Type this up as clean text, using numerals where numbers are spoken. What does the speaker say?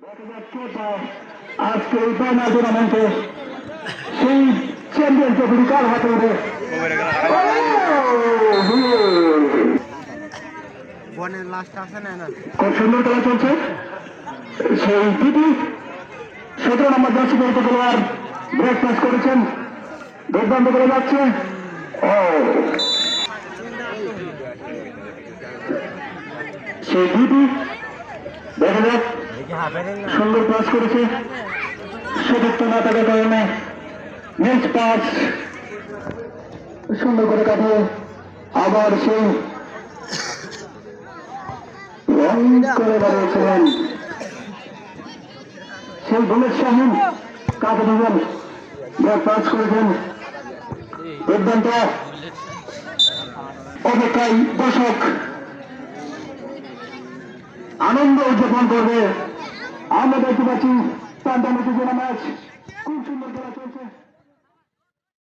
আজকে এই ফাইনাল টুর্নামেন্টে সেই চ্যাম্পিয়ন ট্রফি কার হাতে উঠে খুব সুন্দর খেলা চলছে। সেই টিটি 17 নম্বর জার্সি পরিত খেলোয়াড় ব্রেক পাস করেছেন, দুর্দান্ত করে যাচ্ছে। সেই টিটি দেখা যাক, সুন্দর পাস করেছে, সতীর্থ না থাকার কারণে নেক্সট পাস সুন্দর করে কাটিয়ে আবার সেই করে দাঁড়িয়েছিলেন সেই বুলেট শাহিন কাকে দিবেন, পাস করেছেন। দুর্দান্ত অপেক্ষায় দর্শক আনন্দ উদযাপন করবে। আমরা দেখতে পাচ্ছি ম্যাচ খুব সুন্দর খেলা চলছে।